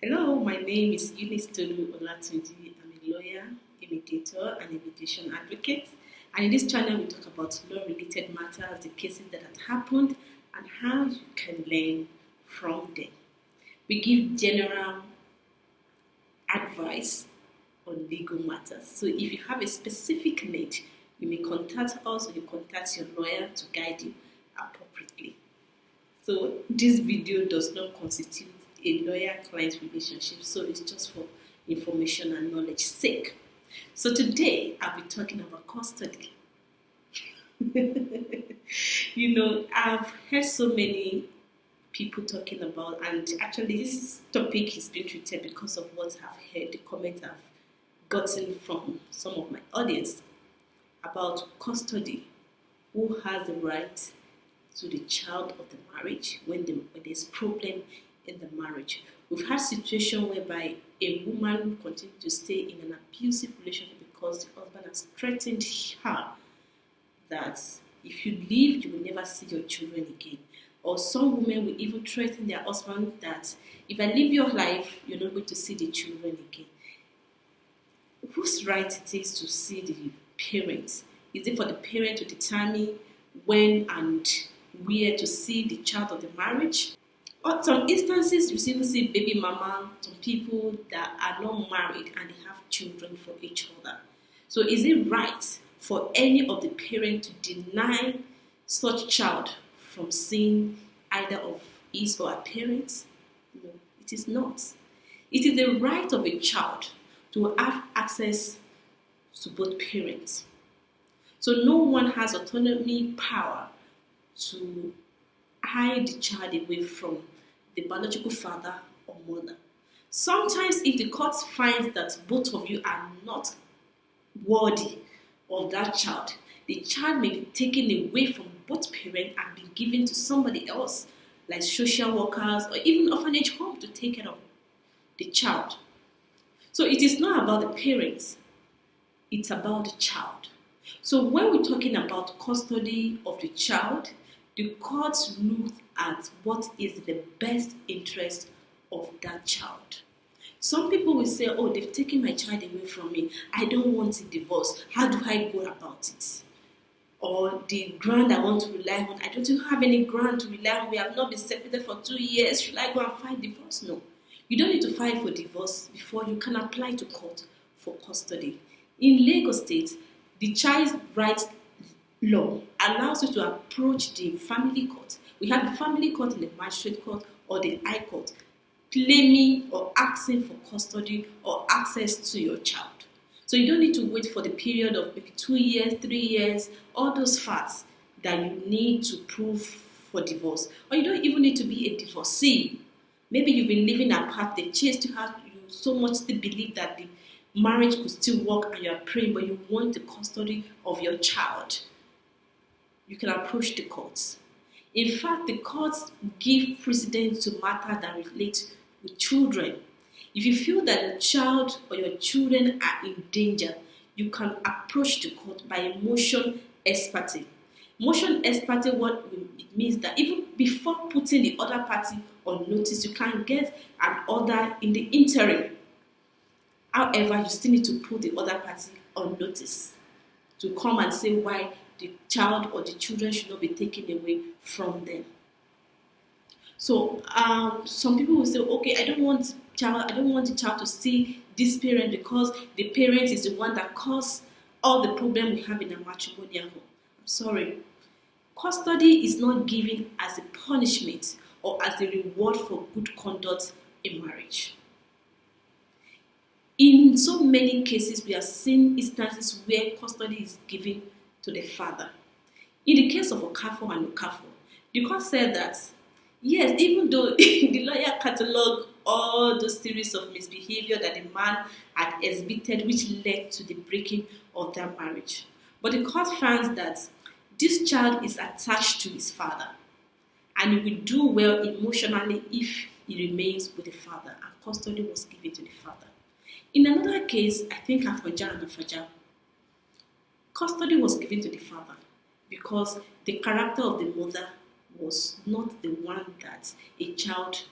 Hello, my name is Eunice Tolu Olatunji. I'm a lawyer, a mediator, and a mediation advocate. And in this channel, we talk about law-related matters, the cases that have happened, and how you can learn from them. We give general advice on legal matters. So if you have a specific need, you may contact us or you contact your lawyer to guide you appropriately. So this video does not constitute a lawyer-client relationship, so it's just for information and knowledge sake. So today I'll be talking about custody. I've heard so many people talking about, and actually this topic is being treated because of what I've heard, the comments I've gotten from some of my audience about custody. Who has the right to the child of the marriage when there's problem in the marriage? We've had situations whereby a woman continues to stay in an abusive relationship because the husband has threatened her that if you leave, you will never see your children again. Or some women will even threaten their husband that if I live your life, you're not going to see the children again. Whose right it is to see the parents? Is it for the parent to determine when and where to see the child of the marriage? Or some instances, you even see baby mama, some people that are not married and they have children for each other. So is it right for any of the parents to deny such child from seeing either of his or her parents? No, it is not. It is the right of a child to have access to both parents. So no one has autonomy power to hide the child away from the biological father or mother. Sometimes if the court finds that both of you are not worthy of that child, the child may be taken away from both parents and be given to somebody else, like social workers or even orphanage home, to take care of the child. So it is not about the parents, it's about the child. So when we're talking about custody of the child, the courts look at what is the best interest of that child. Some people will say, oh, they've taken my child away from me. I don't want a divorce. How do I go about it? Or the ground I want to rely on, I don't have any ground to rely on. We have not been separated for 2 years. Should I go and file divorce? No. You don't need to file for divorce before you can apply to court for custody. In Lagos State, the child rights law allows you to approach the family court. We have the family court and the magistrate court or the high court, claiming or asking for custody or access to your child. So you don't need to wait for the period of maybe 2 years, 3 years, all those facts that you need to prove for divorce. Or you don't even need to be a divorcee. Maybe you've been living apart, they chased you out, you so much still believe that the marriage could still work and you are praying, but you want the custody of your child. You can approach the courts. In fact, the courts give precedence to matters that relate with children. If you feel that the child or your children are in danger, you can approach the court by a motion ex parte. Motion ex parte, what it means that even before putting the other party on notice, you can get an order in the interim. However, you still need to put the other party on notice to come and say why the child or the children should not be taken away from them. So some people will say, okay, I don't want the child to see this parent because the parent is the one that caused all the problem we have in a matrimonial home. I'm sorry. Custody is not given as a punishment or as a reward for good conduct in marriage. In so many cases, we have seen instances where custody is given to the father. In the case of Okafo and Okafo, the court said that, yes, even though the lawyer catalogued all those series of misbehavior that the man had exhibited which led to the breaking of their marriage, but the court found that this child is attached to his father and he will do well emotionally if he remains with the father, and custody was given to the father. In another case, I think Afaja and Afaja, custody was given to the father because the character of the mother was not the one that a child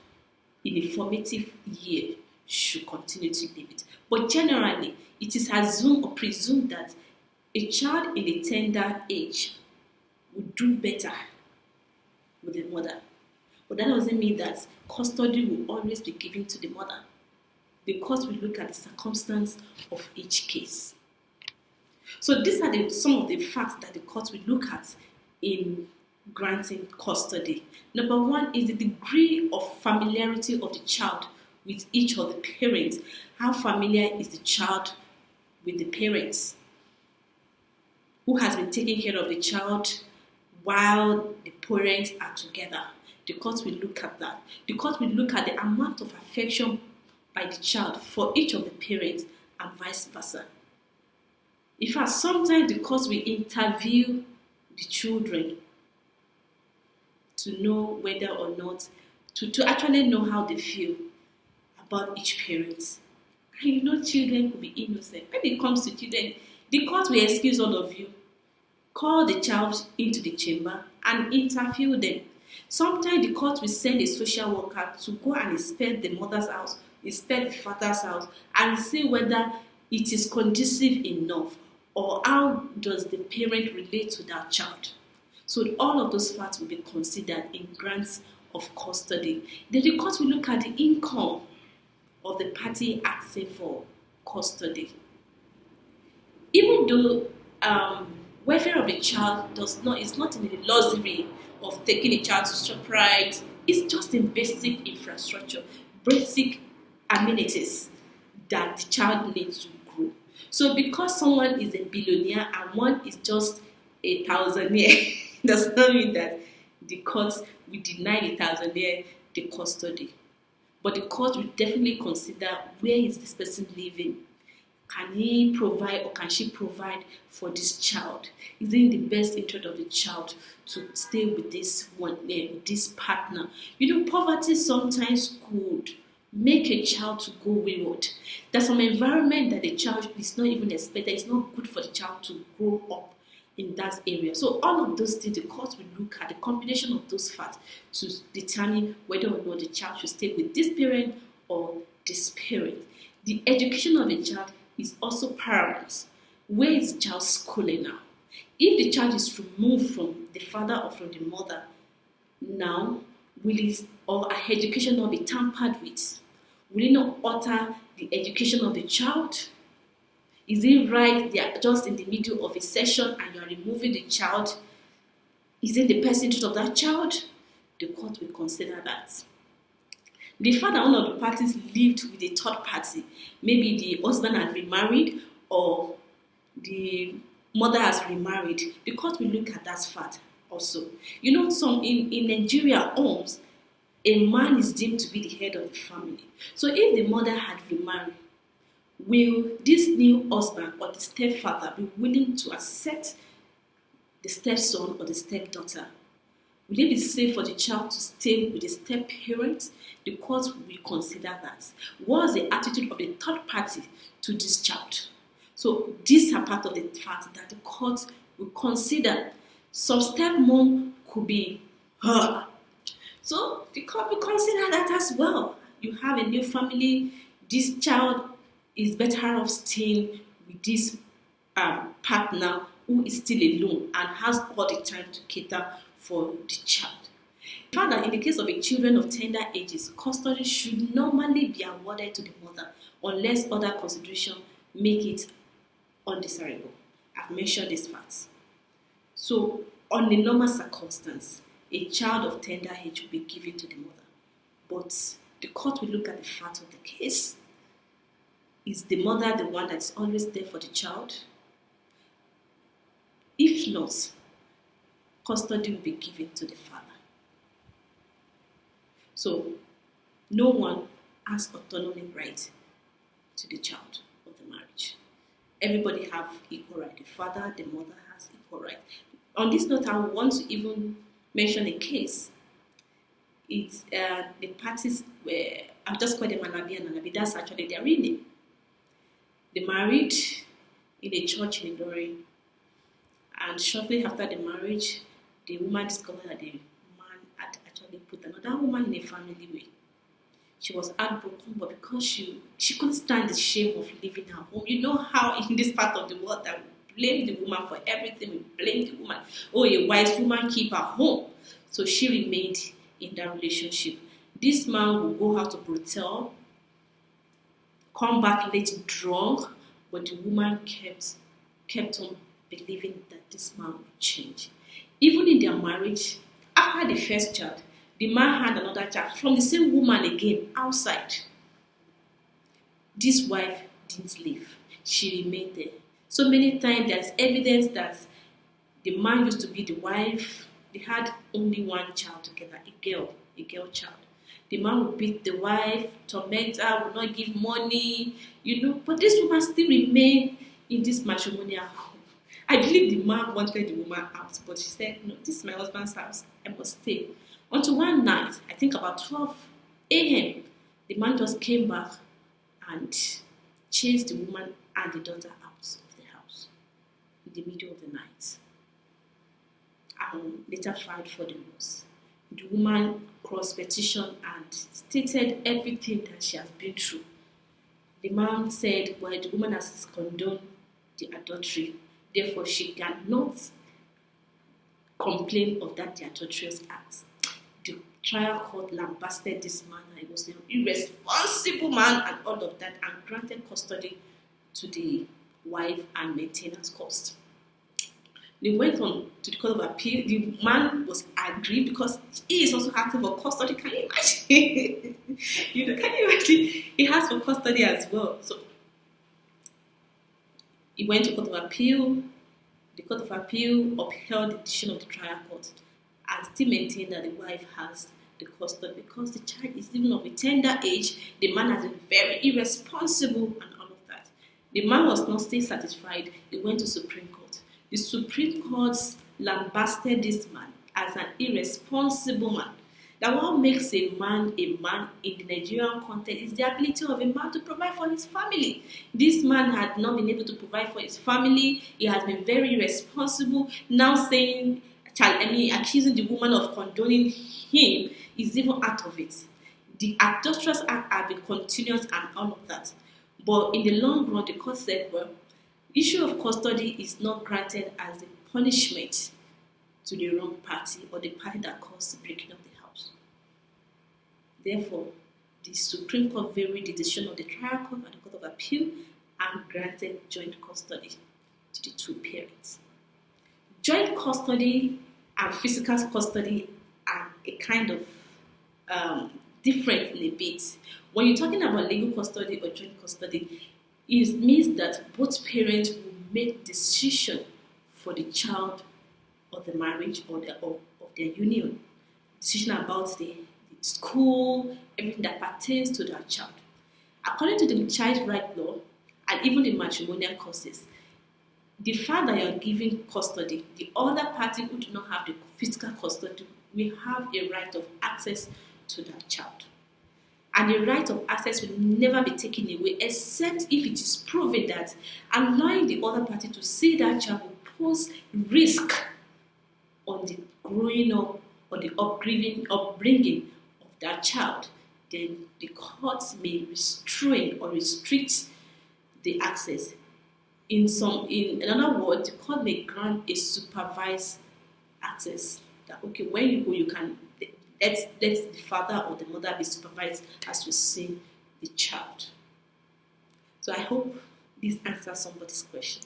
in a formative year should continue to live it. But generally, it is assumed or presumed that a child in a tender age would do better with the mother. But that doesn't mean that custody will always be given to the mother. The court will look at the circumstance of each case. So these are some of the facts that the court will look at in granting custody. Number one is the degree of familiarity of the child with each of the parents. How familiar is the child with the parents? Who has been taking care of the child while the parents are together? The court will look at that. The court will look at the amount of affection by the child for each of the parents and vice versa. In fact, sometimes the court will interview the children to know whether or not, to actually know how they feel about each parent. And children could be innocent. When it comes to children, the court will excuse all of you. Call the child into the chamber and interview them. Sometimes the court will send a social worker to go and inspect the mother's house, inspect the father's house, and see whether it is conducive enough or how does the parent relate to that child. So all of those facts will be considered in grants of custody. Then the court will look at the income of the party asking for custody. Even though welfare of the child is not in the luxury of taking a child to ShopRite, it's just in basic infrastructure, basic amenities that the child needs to grow. So because someone is a billionaire and one is just a thousandaire, does not mean that the court will deny the thousandaire the custody. But the court will definitely consider, where is this person living? Can he provide or can she provide for this child? Is it in the best interest of the child to stay with this one, with this partner? Poverty sometimes could make a child to go wayward. There's some environment that the child is not even expected. It's not good for the child to grow up in that area. So all of those things, the court will look at the combination of those facts to determine whether or not the child should stay with this parent or this parent. The education of a child is also paramount. Where is the child schooling now? If the child is removed from the father or from the mother, now will his or her education not be tampered with? Will it not alter the education of the child? Is it right they are just in the middle of a session and you are removing the child? Is it the best interest of that child? The court will consider that. The fact that one of the parties lived with a third party, maybe the husband has remarried or the mother has remarried, the court will look at that fact also. Some in Nigeria homes, a man is deemed to be the head of the family. So if the mother had remarried, will this new husband or the stepfather be willing to accept the stepson or the stepdaughter? Will it be safe for the child to stay with the step-parent? The court will consider that. What is the attitude of the third party to this child? So these are part of the fact that the court will consider. Some stepmom could be her. So the court will consider that as well. You have a new family. This child is better off staying with this partner who is still alone and has all the time to cater for the child. Further, in the case of children of tender ages, custody should normally be awarded to the mother unless other considerations make it undesirable. I've mentioned these facts. So, on a normal circumstance, a child of tender age will be given to the mother. But the court will look at the fact of the case. Is the mother the one that's always there for the child? If not, custody will be given to the father. So, no one has autonomy right to the child of the marriage. Everybody have equal right. The father, the mother has equal right. On this note, I want to even mention a case. It's the parties where I've just called them Anabi and Anabi. That's actually their real name. They married in a church in Ilorin, and shortly after the marriage, the woman discovered that the man had actually put another woman in a family way. She was heartbroken, but because she couldn't stand the shame of leaving her home. You know how in this part of the world that we blame the woman for everything. We blame the woman. Oh, a wise woman keep her home. So she remained in that relationship. This man will go out to brothel, come back late drunk, but the woman kept on believing that this man would change. Even in their marriage, after the first child, the man had another child from the same woman again outside. This wife didn't leave. She remained there. So many times there's evidence that the man used to be the wife. They had only one child together, a girl child. The man would beat the wife, torment her, would not give money, but this woman still remained in this matrimonial home. I believe the man wanted the woman out, but she said, no, this is my husband's house, I must stay. Until one night, I think about 12 a.m., the man just came back and chased the woman and the daughter out of the house in the middle of the night. And later filed for divorce. The woman cross-petitioned and stated everything that she has been through. The man said, well, the woman has condoned the adultery, therefore she cannot complain of that the adulterous act. The trial court lambasted this man, and he was an irresponsible man and all of that, and granted custody to the wife and maintenance cost. They went on to the Court of Appeal. The man was aggrieved because he is also asking for custody. Can you imagine? Can you imagine? He asked for custody as well. So he went to Court of Appeal. The Court of Appeal upheld the decision of the trial court and still maintained that the wife has the custody because the child is even of a tender age. The man has been very irresponsible and all of that. The man was not still satisfied. He went to Supreme Court. The Supreme Court lambasted this man as an irresponsible man. That what makes a man in the Nigerian context is the ability of a man to provide for his family. This man had not been able to provide for his family. He has been very irresponsible. Now accusing the woman of condoning him is even out of it. The adulterous act have been continuous and all of that. But in the long run, the court said, well, issue of custody is not granted as a punishment to the wrong party or the party that caused the breaking of the house. Therefore, the Supreme Court varied the decision of the trial court and the Court of Appeal and granted joint custody to the two parents. Joint custody and physical custody are a kind of different in a bit. When you're talking about legal custody or joint custody, it means that both parents will make decision for the child or the marriage or of their union. Decision about the school, everything that pertains to that child. According to the child right law and even the matrimonial causes, the fact that you're giving custody, the other party who do not have the physical custody will have a right of access to that child. And the right of access will never be taken away except if it is proven that allowing the other party to see that child will pose risk on the growing up or the upbringing of that child. Then the courts may restrain or restrict the access. In another word, the court may grant a supervised access. That okay, when you go, you can let the father or the mother be supervised as you see the child. So I hope this answers somebody's question.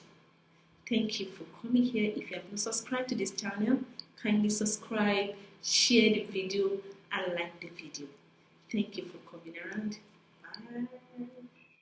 Thank you for coming here. If you have not subscribed to this channel, kindly subscribe, share the video, and like the video. Thank you for